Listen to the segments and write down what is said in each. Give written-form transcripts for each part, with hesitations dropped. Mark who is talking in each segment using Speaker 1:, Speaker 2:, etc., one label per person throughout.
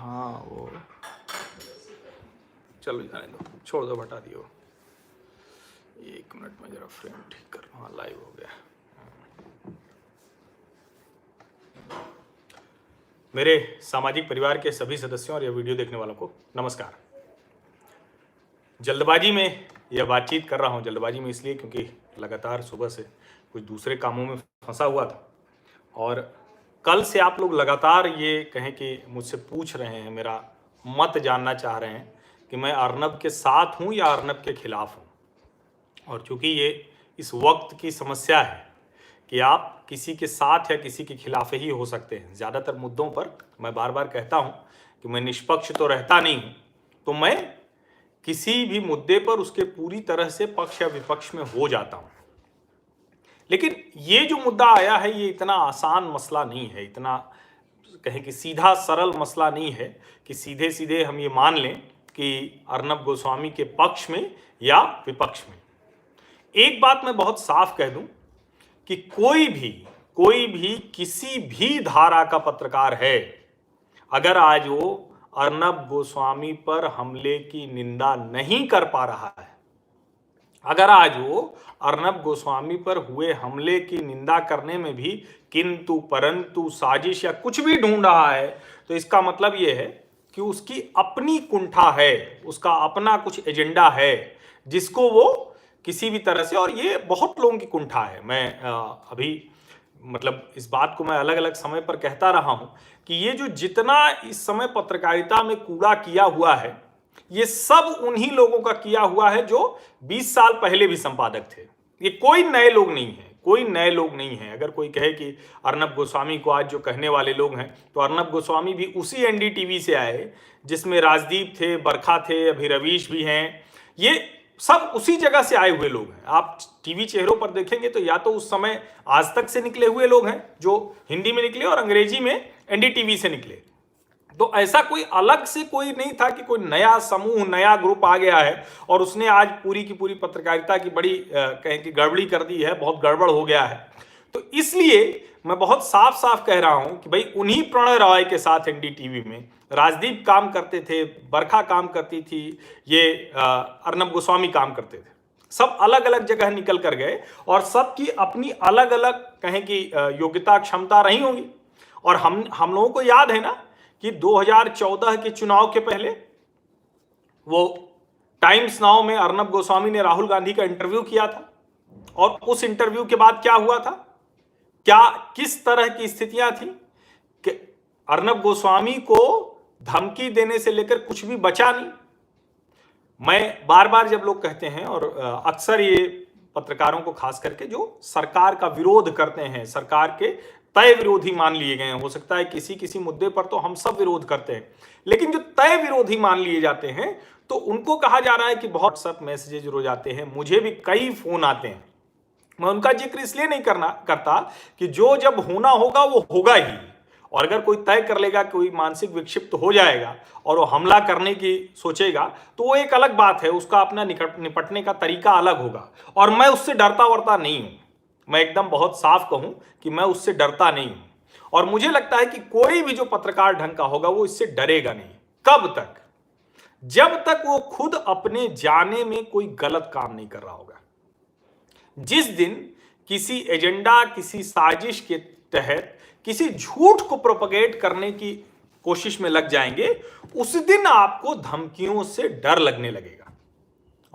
Speaker 1: हाँ वो चलो जाने दो, छोड़ दो, हटा दियो। 1 मिनट में जरा फ्रेम ठीक कर रहा हूँ, लाइव हो गया। मेरे सामाजिक परिवार के सभी सदस्यों और यह वीडियो देखने वालों को नमस्कार। जल्दबाजी में यह बातचीत कर रहा हूँ, जल्दबाजी में इसलिए क्योंकि लगातार सुबह से कुछ दूसरे कामों में फंसा हुआ था और कल से आप लोग लगातार ये कहें कि मुझसे पूछ रहे हैं, मेरा मत जानना चाह रहे हैं कि मैं अर्नब के साथ हूँ या अर्नब के खिलाफ हूँ। और चूंकि ये इस वक्त की समस्या है कि आप किसी के साथ या किसी के खिलाफ ही हो सकते हैं। ज़्यादातर मुद्दों पर मैं बार बार कहता हूँ कि मैं निष्पक्ष तो रहता नहीं हूँ, तो मैं किसी भी मुद्दे पर उसके पूरी तरह से पक्ष या विपक्ष में हो जाता हूँ। लेकिन ये जो मुद्दा आया है ये इतना आसान मसला नहीं है, इतना कहें कि सीधा सरल मसला नहीं है कि सीधे सीधे हम ये मान लें कि अर्नब गोस्वामी के पक्ष में या विपक्ष में। एक बात मैं बहुत साफ कह दूं कि कोई भी किसी भी धारा का पत्रकार है, अगर आज वो अर्नब गोस्वामी पर हमले की निंदा नहीं कर पा रहा है, अगर आज वो अर्नब गोस्वामी पर हुए हमले की निंदा करने में भी किंतु परंतु साजिश या कुछ भी ढूंढ रहा है, तो इसका मतलब ये है कि उसकी अपनी कुंठा है, उसका अपना कुछ एजेंडा है जिसको वो किसी भी तरह से, और ये बहुत लोगों की कुंठा है। मैं अभी मतलब इस बात को मैं अलग अलग समय पर कहता रहा हूं कि ये जो जितना इस समय पत्रकारिता में कूड़ा किया हुआ है, ये सब उन्हीं लोगों का किया हुआ है जो 20 साल पहले भी संपादक थे। ये कोई नए लोग नहीं है, कोई नए लोग नहीं है। अगर कोई कहे कि अर्नब गोस्वामी को आज जो कहने वाले लोग हैं, तो अर्नब गोस्वामी भी उसी एनडीटीवी से आए जिसमें राजदीप थे, बरखा थे, अभी रवीश भी हैं। ये सब उसी जगह से आए हुए लोग हैं। आप टीवी चेहरों पर देखेंगे तो या तो उस समय आज तक से निकले हुए लोग हैं जो हिंदी में निकले और अंग्रेजी में एनडीटीवी से निकले। तो ऐसा कोई अलग से कोई नहीं था कि कोई नया समूह, नया ग्रुप आ गया है और उसने आज पूरी की पूरी पत्रकारिता की बड़ी कहें कि गड़बड़ी कर दी है, बहुत गड़बड़ हो गया है। तो इसलिए मैं बहुत साफ साफ कह रहा हूं कि भाई उन्हीं प्रणय रॉय के साथ एनडीटीवी में राजदीप काम करते थे, बरखा काम करती थी, ये अर्नब गोस्वामी काम करते थे। सब अलग अलग जगह निकल कर गए और सबकी अपनी अलग अलग कहें कि योग्यता, क्षमता रही होंगी। और हम लोगों को याद है ना कि 2014 के चुनाव के पहले वो टाइम्स नाउ में अर्नब गोस्वामी ने राहुल गांधी का इंटरव्यू किया था और उस इंटरव्यू के बाद क्या हुआ था, क्या किस तरह की स्थितियां थी कि अर्नब गोस्वामी को धमकी देने से लेकर कुछ भी बचा नहीं। मैं बार बार जब लोग कहते हैं, और अक्सर ये पत्रकारों को खास करके जो सरकार का विरोध करते हैं, सरकार के तय विरोधी मान लिए गए हैं, हो सकता है किसी किसी मुद्दे पर तो हम सब विरोध करते हैं, लेकिन जो तय विरोधी मान लिए जाते हैं तो उनको कहा जा रहा है कि बहुत व्हाट्सएप मैसेजेज रोज आते हैं, मुझे भी कई फोन आते हैं। मैं उनका जिक्र इसलिए नहीं करता कि जो जब होना होगा वो होगा ही, और अगर कोई तय कर लेगा, कोई मानसिक विक्षिप्त हो जाएगा और वो हमला करने की सोचेगा तो वो एक अलग बात है, उसका अपना निपटने का तरीका अलग होगा। और मैं उससे डरता वरता नहीं हूं, मैं एकदम बहुत साफ कहूं कि मैं उससे डरता नहीं हूं। और मुझे लगता है कि कोई भी जो पत्रकार ढंग का होगा वो इससे डरेगा नहीं। कब तक? जब तक वो खुद अपने जाने में कोई गलत काम नहीं कर रहा होगा। जिस दिन किसी एजेंडा, किसी साजिश के तहत किसी झूठ को प्रोपगेट करने की कोशिश में लग जाएंगे, उस दिन आपको धमकियों से डर लगने लगेगा।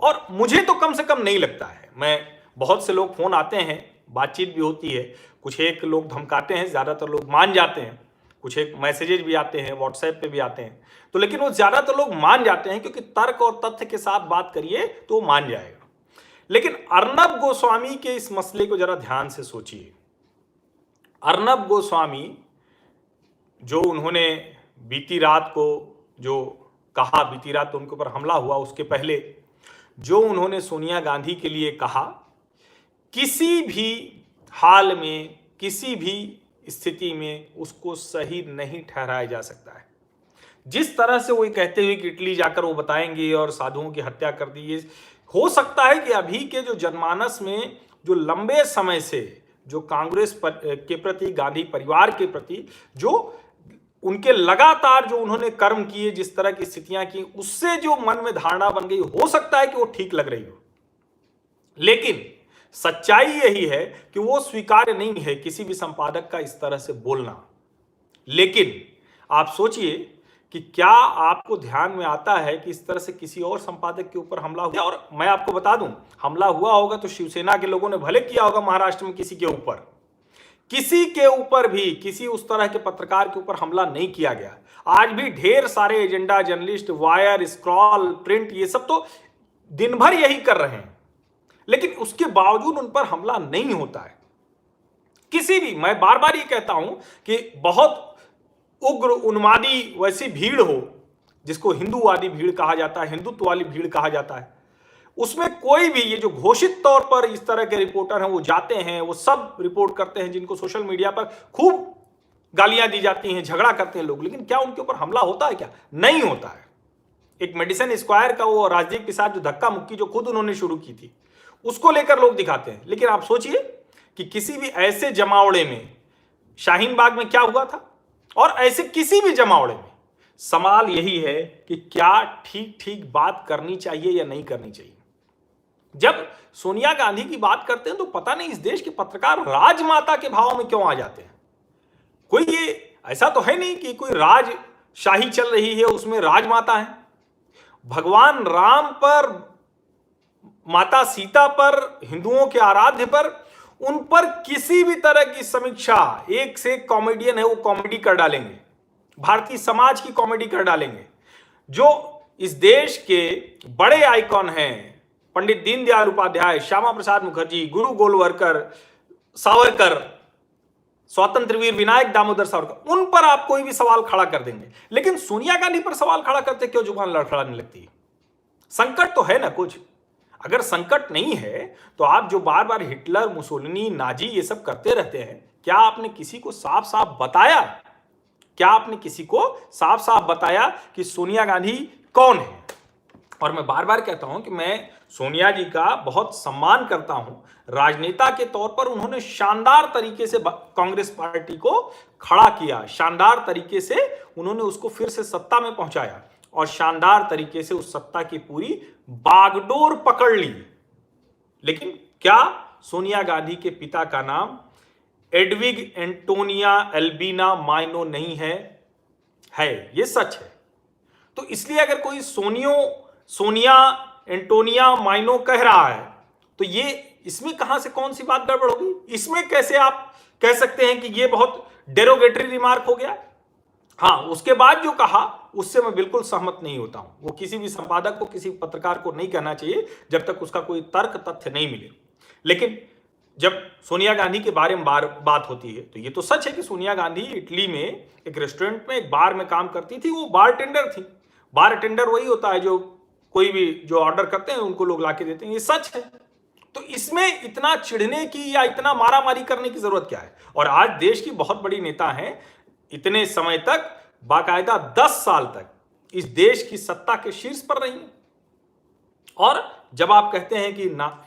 Speaker 1: और मुझे तो कम से कम नहीं लगता है। मैं बहुत से लोग फोन आते हैं, बातचीत भी होती है, कुछ एक लोग धमकाते हैं, ज्यादातर लोग मान जाते हैं, कुछ एक मैसेजेज भी आते हैं, व्हाट्सएप पे भी आते हैं, तो लेकिन वो ज्यादातर लोग मान जाते हैं क्योंकि तर्क और तथ्य के साथ बात करिए तो वो मान जाएगा। लेकिन अर्नब गोस्वामी के इस मसले को जरा ध्यान से सोचिए। अर्नब गोस्वामी जो उन्होंने बीती रात को जो कहा, बीती रात तो उनके ऊपर हमला हुआ, उसके पहले जो उन्होंने सोनिया गांधी के लिए कहा, किसी भी हाल में, किसी भी स्थिति में उसको सही नहीं ठहराया जा सकता है। जिस तरह से वो कहते हुए कि इटली जाकर वो बताएंगे और साधुओं की हत्या कर दी, ये हो सकता है कि अभी के जो जनमानस में जो लंबे समय से जो कांग्रेस के प्रति, गांधी परिवार के प्रति जो उनके लगातार जो उन्होंने कर्म किए, जिस तरह की स्थितियां की, उससे जो मन में धारणा बन गई, हो सकता है कि वो ठीक लग रही हो, लेकिन सच्चाई यही है कि वो स्वीकार्य नहीं है किसी भी संपादक का इस तरह से बोलना। लेकिन आप सोचिए कि क्या आपको ध्यान में आता है कि इस तरह से किसी और संपादक के ऊपर हमला हुआ? और मैं आपको बता दूं, हमला हुआ होगा तो शिवसेना के लोगों ने भले किया होगा महाराष्ट्र में किसी के ऊपर, किसी के ऊपर भी किसी उस तरह के पत्रकार के ऊपर हमला नहीं किया गया। आज भी ढेर सारे agenda journalist, wire, scroll, print, ये सब तो दिन भर यही कर रहे हैं, लेकिन उसके बावजूद उन पर हमला नहीं होता है। किसी भी, मैं बार बार ये कहता हूं कि बहुत उग्र उन्मादी वैसी भीड़ हो, जिसको हिंदूवादी भीड़ कहा जाता है, हिंदुत्व वाली भीड़ कहा जाता है, उसमें कोई भी, ये जो घोषित तौर पर इस तरह के रिपोर्टर हैं, वो जाते हैं, वो सब रिपोर्ट करते हैं, जिनको सोशल मीडिया पर खूब गालियां दी जाती हैं, झगड़ा करते हैं लोग, लेकिन क्या उनके ऊपर हमला होता है? क्या नहीं होता है। एक मेडिसिन स्क्वायर का वो राजदीप के साथ जो धक्का मुक्की जो खुद उन्होंने शुरू की थी, उसको लेकर लोग दिखाते हैं। लेकिन आप सोचिए कि किसी भी ऐसे जमावड़े में, शाहीन बाग में क्या हुआ था, और ऐसे किसी भी जमावड़े में सवाल यही है कि क्या ठीक ठीक बात करनी चाहिए या नहीं करनी चाहिए। जब सोनिया गांधी की बात करते हैं तो पता नहीं इस देश के पत्रकार राजमाता के भाव में क्यों आ जाते हैं। कोई ये ऐसा तो है नहीं कि कोई राजशाही चल रही है उसमें राजमाता है। भगवान राम पर, माता सीता पर, हिंदुओं के आराध्य पर, उन पर किसी भी तरह की समीक्षा, एक से एक कॉमेडियन है वो कॉमेडी कर डालेंगे, भारतीय समाज की कॉमेडी कर डालेंगे। जो इस देश के बड़े आइकॉन हैं, पंडित दीनदयाल उपाध्याय, श्यामा प्रसाद मुखर्जी, गुरु गोलवलकर, सावरकर, स्वतंत्र वीर विनायक दामोदर सावरकर, उन पर आप कोई भी सवाल खड़ा कर देंगे, लेकिन सोनिया गांधी पर सवाल खड़ा करते क्यों जुबान लड़खड़ाने लगती है? संकट तो है ना कुछ। अगर संकट नहीं है तो आप जो बार बार हिटलर, मुसोलिनी, नाजी ये सब करते रहते हैं, क्या आपने किसी को साफ साफ बताया? क्या आपने किसी को साफ साफ बताया कि सोनिया गांधी कौन है? और मैं बार बार कहता हूं कि मैं सोनिया जी का बहुत सम्मान करता हूं। राजनेता के तौर पर उन्होंने शानदार तरीके से कांग्रेस पार्टी को खड़ा किया, शानदार तरीके से उन्होंने उसको फिर से सत्ता में पहुंचाया, और शानदार तरीके से उस सत्ता की पूरी बागडोर पकड़ ली। लेकिन क्या सोनिया गांधी के पिता का नाम एडविग एंटोनिया एल्बिना माइनो नहीं है? है, ये सच है। तो इसलिए अगर कोई सोनिया एंटोनिया माइनो कह रहा है तो ये, इसमें कहां से कौन सी बात गड़बड़ होगी? इसमें कैसे आप कह सकते हैं कि ये बहुत डेरोगेटरी रिमार्क हो गया? हाँ, उसके बाद जो कहा उससे मैं बिल्कुल सहमत नहीं होता हूं। वो किसी भी संपादक को, किसी पत्रकार को नहीं कहना चाहिए जब तक उसका कोई तर्क तथ्य नहीं मिले। लेकिन जब सोनिया गांधी के बारे में बात होती है तो ये तो सच है कि सोनिया गांधी इटली में एक रेस्टोरेंट में, एक बार में काम करती थी, वो बार टेंडर थी। बार टेंडर वही होता है जो कोई भी जो ऑर्डर करते हैं उनको लोग लाके देते हैं, ये सच है। तो इसमें इतना चिढ़ने की या इतना मारामारी करने की जरूरत क्या है? और आज देश की बहुत बड़ी नेता हैं, इतने समय तक बाकायदा 10 साल तक इस देश की सत्ता के शीर्ष पर रही हैं। और जब आप कहते हैं कि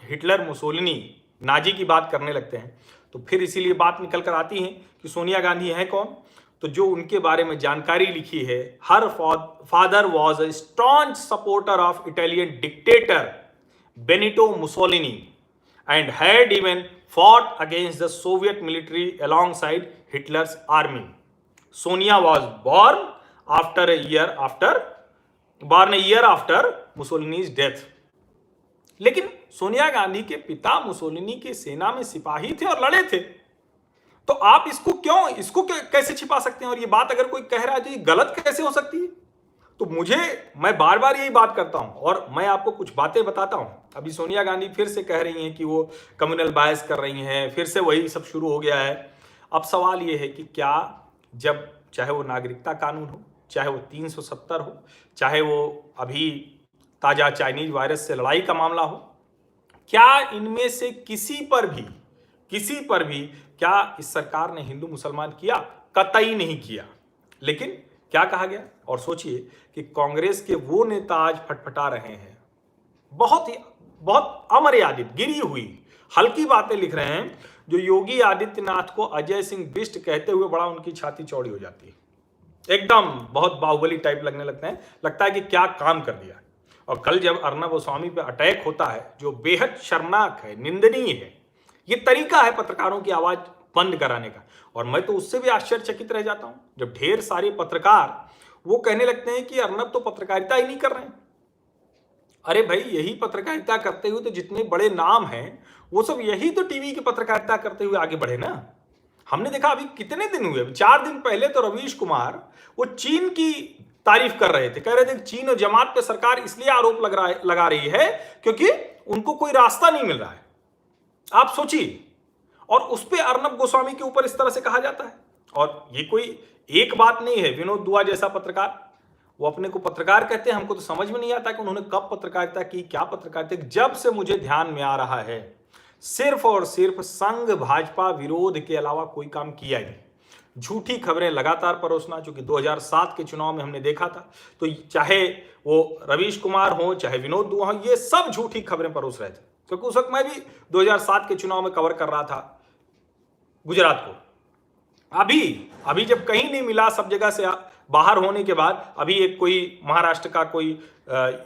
Speaker 1: हिटलर, मुसोलिनी, नाजी की बात करने लगते हैं तो फिर इसीलिए बात निकल कर आती है कि सोनिया गांधी है कौन? तो जो उनके बारे में जानकारी लिखी है, her father was a strong supporter of Italian dictator Benito Mussolini and had even fought against the Soviet military alongside Hitler's army. Sonia was born a year after Mussolini's death. लेकिन सोनिया गांधी के पिता मुसोलिनी की सेना में सिपाही थे और लड़े थे, तो आप इसको कैसे छिपा सकते हैं? और ये बात अगर कोई कह रहा है तो ये गलत कैसे हो सकती है? तो मैं बार बार यही बात करता हूं और मैं आपको कुछ बातें बताता हूं। अभी सोनिया गांधी फिर से कह रही हैं कि वो कम्युनल बायस कर रही हैं, फिर से वही सब शुरू हो गया है। अब सवाल ये है कि क्या, जब चाहे वो नागरिकता कानून हो, चाहे वो 370 हो, चाहे वो अभी ताजा चाइनीज वायरस से लड़ाई का मामला हो, क्या इनमें से किसी पर भी क्या इस सरकार ने हिंदू मुसलमान किया? कतई नहीं किया। लेकिन क्या कहा गया? और सोचिए कि कांग्रेस के वो नेता आज फटफटा रहे हैं, बहुत अमर्यादित, गिरी हुई, हल्की बातें लिख रहे हैं, जो योगी आदित्यनाथ को अजय सिंह बिष्ट कहते हुए बड़ा उनकी छाती चौड़ी हो जाती है। एकदम बहुत बाहुबली टाइप लगने लगते हैं, लगता है कि क्या काम कर दिया। और कल जब अर्नब गोस्वामी पे अटैक होता है जो बेहद शर्मनाक है, निंदनीय है, ये तरीका है पत्रकारों की आवाज बंद कराने का। और मैं तो उससे भी आश्चर्यचकित रह जाता हूं जब ढेर सारे पत्रकार वो कहने लगते हैं कि अर्नब तो पत्रकारिता ही नहीं कर रहे हैं। अरे भाई, यही पत्रकारिता करते हुए तो जितने बड़े नाम हैं वो सब यही तो टीवी की पत्रकारिता करते हुए आगे बढ़े ना। हमने देखा अभी कितने दिन हुए, 4 दिन पहले तो रवीश कुमार वो चीन की तारीफ कर रहे थे, कह रहे थे चीन और जमात पे सरकार इसलिए आरोप लगा रही है क्योंकि उनको कोई रास्ता नहीं मिल रहा है। आप सोचिए, और उस पे अर्नब गोस्वामी के ऊपर इस तरह से कहा जाता है। और ये कोई एक बात नहीं है। विनोद दुआ जैसा पत्रकार, वो अपने को पत्रकार कहते हैं, हमको तो समझ में नहीं आता कि उन्होंने कब पत्रकारिता की, क्या पत्रकारिता। जब से मुझे ध्यान में आ रहा है सिर्फ और सिर्फ संघ भाजपा विरोध के अलावा कोई काम किया ही नहीं। झूठी खबरें लगातार परोसना, जो कि 2007 के चुनाव में हमने देखा था। तो चाहे वो रवीश कुमार हो, चाहे विनोद दुआ हो, ये सब झूठी खबरें परोस रहे थे। क्योंकि उस वक्त मैं भी 2007 के चुनाव में कवर कर रहा था गुजरात को। अभी जब कहीं नहीं मिला, सब जगह से बाहर होने के बाद अभी एक कोई महाराष्ट्र का कोई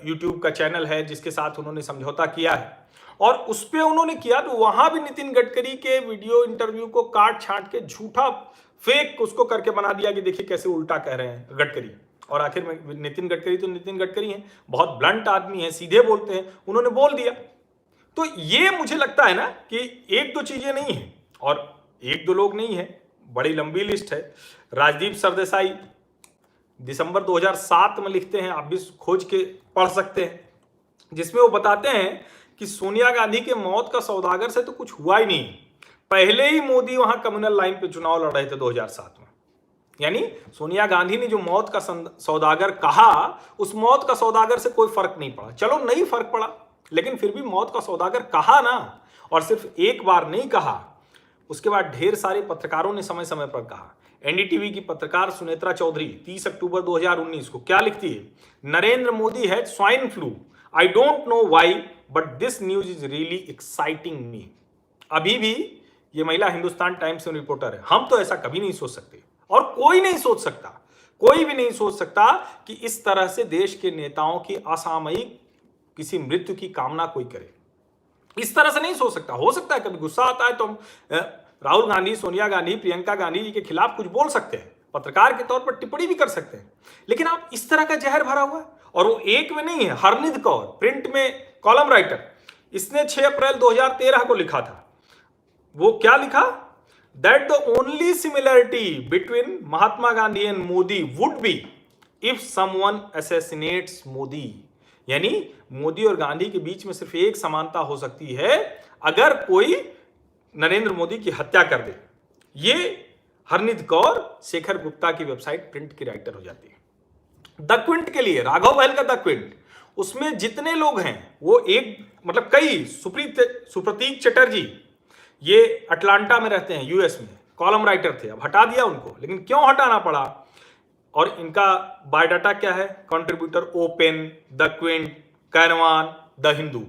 Speaker 1: यूट्यूब का चैनल है जिसके साथ उन्होंने समझौता किया है, और उस पर उन्होंने किया तो वहां भी नितिन गडकरी के वीडियो इंटरव्यू को काट छांट के झूठा फेक उसको करके बना दिया कि देखिए कैसे उल्टा कह रहे हैं गडकरी। और आखिर में नितिन गडकरी तो नितिन गडकरी हैं, बहुत ब्लंट आदमी है, सीधे बोलते हैं, उन्होंने बोल दिया। तो ये मुझे लगता है ना कि एक दो चीजें नहीं है और एक दो लोग नहीं है, बड़ी लंबी लिस्ट है। राजदीप सरदेसाई दिसंबर 2007 में लिखते हैं, आप भी खोज के पढ़ सकते हैं, जिसमें वो बताते हैं कि सोनिया गांधी के मौत का सौदागर से तो कुछ हुआ ही नहीं। पहले ही मोदी वहां कम्युनल लाइन पे चुनाव लड़ रहे थे 2007 में। यानी सोनिया गांधी ने जो मौत का सौदागर कहा, उस मौत का सौदागर से कोई फर्क नहीं पड़ा। चलो नहीं फर्क पड़ा, लेकिन फिर भी मौत का सौदागर कहा ना। और सिर्फ एक बार नहीं कहा, उसके बाद ढेर सारे पत्रकारों ने समय समय पर कहा। एनडीटीवी की पत्रकार सुनेत्रा चौधरी 30 अक्टूबर 2019 को क्या लिखती है? Narendra Modi has swine flu, I don't know why but this news is really exciting me. अभी भी ये महिला हिंदुस्तान टाइम्स में रिपोर्टर है। हम तो ऐसा कभी नहीं सोच सकते, और कोई नहीं सोच सकता, कोई भी नहीं सोच सकता कि इस तरह से देश के नेताओं की असामयिक किसी मृत्यु की कामना कोई करे। इस तरह से नहीं सोच सकता। हो सकता है कभी गुस्सा आता है तो हम राहुल गांधी, सोनिया गांधी, प्रियंका गांधी जी के खिलाफ कुछ बोल सकते हैं, पत्रकार के तौर पर टिप्पणी भी कर सकते हैं, लेकिन आप इस तरह का जहर भरा हुआ है। और वो एक में नहीं है, हरनिध कौर प्रिंट में कॉलम राइटर, इसने 6 अप्रैल 2013 को लिखा था। वो क्या लिखा? That the only similarity between Mahatma Gandhi and Modi would be if someone assassinates Modi. यानी मोदी और गांधी के बीच में सिर्फ एक समानता हो सकती है, अगर कोई नरेंद्र मोदी की हत्या कर दे। ये हरनिध कौर शेखर गुप्ता की वेबसाइट प्रिंट की राइटर हो जाती है। द क्विंट के लिए राघव बहल का द क्विंट, उसमें जितने लोग हैं वो एक मतलब कई, सुप्रतीक चटर्जी ये अटलांटा में रहते हैं, यूएस में, कॉलम राइटर थे, अब हटा दिया उनको। लेकिन क्यों हटाना पड़ा? और इनका बायोडाटा क्या है? Contributor Open, the Quint, Caravan, the Hindu.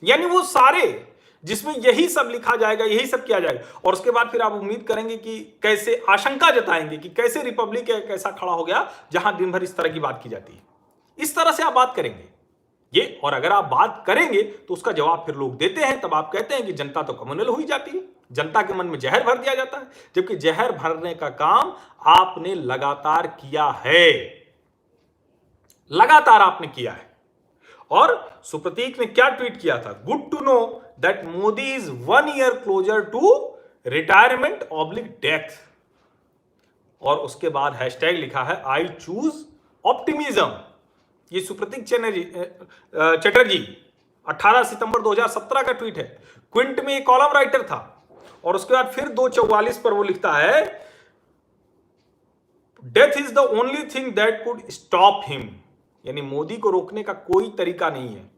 Speaker 1: यानी वो सारे जिसमें यही सब लिखा जाएगा, यही सब किया जाएगा। और उसके बाद फिर आप उम्मीद करेंगे कि कैसे, आशंका जताएंगे कि कैसे रिपब्लिक कैसा खड़ा हो गया जहां दिन भर इस तरह की बात की जाती है। इस तरह से आप बात करेंगे ये, और अगर आप बात करेंगे तो उसका जवाब फिर लोग देते हैं। तब आप कहते हैं कि जनता तो कम्युनल हुई जाती है, जनता के मन में जहर भर दिया जाता है, जबकि जहर भरने का काम आपने लगातार किया है, लगातार आपने किया है। और सुप्रतीक ने क्या ट्वीट किया था? Good to know that Modi is 1 year closer to retirement oblique death. और उसके बाद हैशटैग लिखा है आई चूज ऑप्टिमिज्म। ये सुप्रतीक चटर्जी 18 सितंबर 2017 का ट्वीट है। क्विंट में एक कॉलम राइटर था। और उसके बाद फिर 244 पर वो लिखता है death is the only thing that could stop him. यानी मोदी को रोकने का कोई तरीका नहीं है।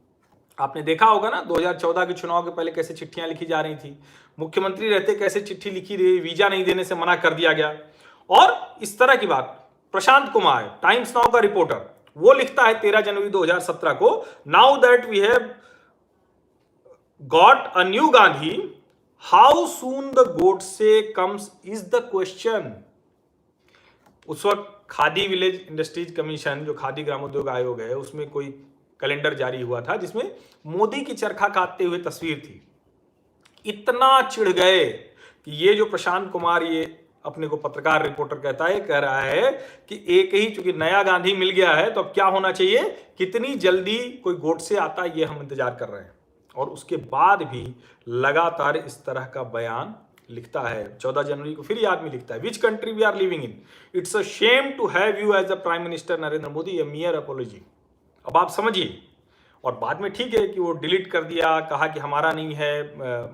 Speaker 1: आपने देखा होगा ना 2014 के चुनाव के पहले कैसे चिट्ठियां लिखी जा रही थी, मुख्यमंत्री रहते कैसे चिट्ठी लिखी रही, वीजा नहीं देने से मना कर दिया गया। और इस तरह की बात प्रशांत कुमार, टाइम्स नाउ का रिपोर्टर, वो लिखता है 13 जनवरी 2017 को, now that we have got a new Gandhi, how soon the Godse comes is the question. उस वक्त खादी विलेज इंडस्ट्रीज कमीशन, जो खादी ग्रामोद्योग आयोग है, उसमें कोई कैलेंडर जारी हुआ था जिसमें मोदी की चरखा काटते हुए तस्वीर थी। इतना चिढ़ गए कि ये जो प्रशांत कुमार, ये अपने को पत्रकार रिपोर्टर कहता है, कह रहा है कि एक ही, चूंकि नया गांधी मिल गया है तो अब क्या होना चाहिए, कितनी जल्दी कोई गोडसे आता है, ये हम इंतजार कर रहे हैं। और उसके बाद भी लगातार इस तरह का बयान लिखता है। 14 जनवरी को फिर ये आदमी लिखता है, which country we are living in, it's a shame to have you as the prime minister Narendra Modi, a mere apology. अब आप समझिए। और बाद में ठीक है कि वो डिलीट कर दिया, कहा कि हमारा नहीं है,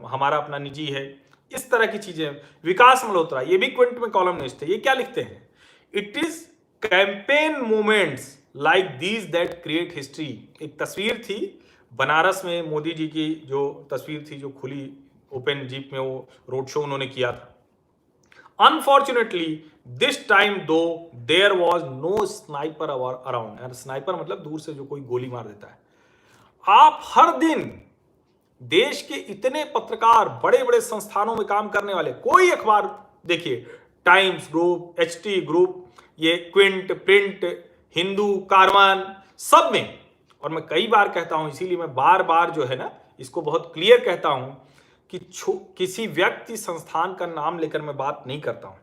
Speaker 1: हमारा अपना निजी है, इस तरह की चीजें। विकास मल्होत्रा, ये भी क्विंट में कॉलमनिस्ट थे, ये क्या लिखते हैं, it is campaign moments like these that create history. एक तस्वीर थी बनारस में, मोदी जी की जो तस्वीर थी, जो खुली ओपन जीप में वो रोड शो उन्होंने किया था। Unfortunately this time though there was no sniper around. Sniper मतलब दूर से जो कोई गोली मार देता है। आप हर दिन देश के इतने पत्रकार, बड़े बड़े संस्थानों में काम करने वाले, कोई अखबार देखिए, टाइम्स ग्रुप, एचटी ग्रुप, ये क्विंट, प्रिंट, हिंदू, कारवान, सब में। और मैं कई बार कहता हूं, इसीलिए मैं बार बार जो है ना इसको बहुत क्लियर कहता हूं कि किसी व्यक्ति, संस्थान का नाम लेकर मैं बात नहीं करता हूं,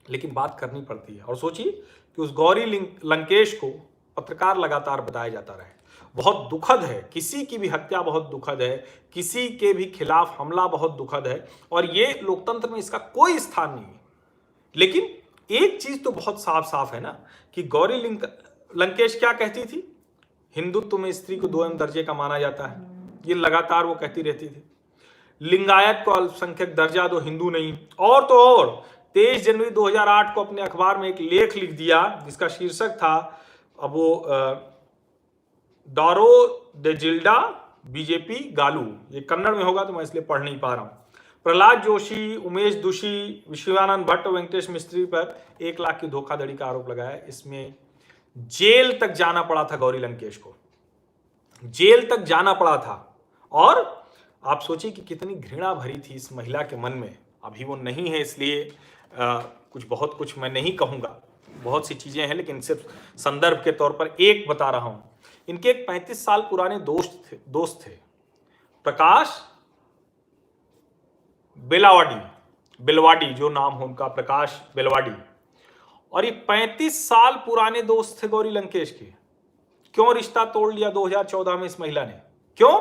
Speaker 1: लेकिन बात करनी पड़ती है। और सोचिए कि उस गौरी लंकेश को पत्रकार लगातार बताया जाता रहे। बहुत दुखद है, किसी की भी हत्या बहुत दुखद है, किसी के भी खिलाफ हमला बहुत दुखद है, और ये लोकतंत्र में इसका कोई स्थान नहीं है। लेकिन एक चीज तो बहुत साफ साफ है ना कि गौरी लंकेश क्या कहती थी, हिंदुत्व में स्त्री को 2 दर्जे का माना जाता है, ये लगातार वो कहती रहती थी। लिंगायत को अल्पसंख्यक दर्जा दो, हिंदू नहीं। और तो और 23 जनवरी 2008 को अपने अखबार में एक लेख लिख दिया जिसका शीर्षक था, अब वो डारो द जिल्डा बीजेपी गालू, ये कन्नड़ में होगा तो मैं इसलिए पढ़ नहीं पा रहा हूं। प्रहलाद जोशी, उमेश दुशी, विश्वानंद भट्ट, वेंकटेश मिस्त्री पर 1 लाख की धोखाधड़ी का आरोप लगाया। इसमें जेल तक जाना पड़ा था गौरी लंकेश को, जेल तक जाना पड़ा था। और आप सोचिए कि कितनी घृणा भरी थी इस महिला के मन में। अभी वो नहीं है, इसलिए बहुत कुछ मैं नहीं कहूंगा, बहुत सी चीजें हैं, लेकिन सिर्फ संदर्भ के तौर पर एक बता रहा हूं। इनके एक 35 साल पुराने दोस्त थे प्रकाश बेलवाडी, जो नाम हो उनका, प्रकाश बेलवाडी। और ये 35 साल पुराने दोस्त थे गौरी लंकेश के। क्यों रिश्ता तोड़ लिया 2014 में इस महिला ने? क्यों?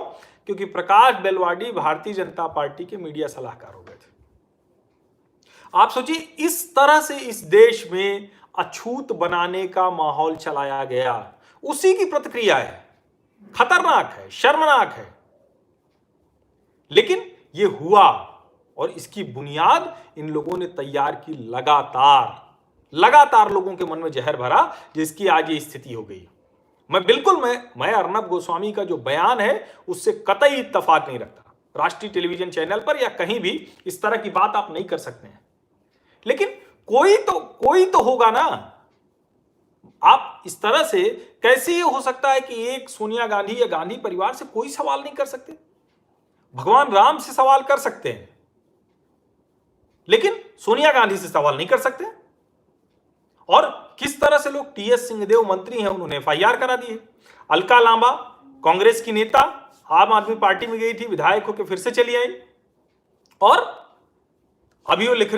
Speaker 1: क्योंकि प्रकाश बेलवाडी भारतीय जनता पार्टी के मीडिया सलाहकार हो गए थे। आप सोचिए, इस तरह से इस देश में अछूत बनाने का माहौल चलाया गया, उसी की प्रतिक्रिया है। खतरनाक है, शर्मनाक है, लेकिन यह हुआ। और इसकी बुनियाद इन लोगों ने तैयार की, लगातार लोगों के मन में जहर भरा, जिसकी आज ये स्थिति हो गई। मैं अर्नब गोस्वामी का जो बयान है उससे कतई इत्तेफाक नहीं रखता। राष्ट्रीय टेलीविजन चैनल पर या कहीं भी इस तरह की बात आप नहीं कर सकते हैं, लेकिन कोई तो होगा ना। आप इस तरह से कैसे ये हो सकता है कि एक सोनिया गांधी या गांधी परिवार से कोई सवाल नहीं कर सकते? भगवान राम से सवाल कर सकते हैं, लेकिन सोनिया गांधी से सवाल नहीं कर सकते। और किस तरह से लोग, टीएस सिंहदेव मंत्री हैं, उन्होंने एफआईआर करा दी है। अलका लांबा, कांग्रेस की नेता, आम आदमी पार्टी में गई थी, विधायक होकर फिर से चली आई, और अभी वो लिख रहे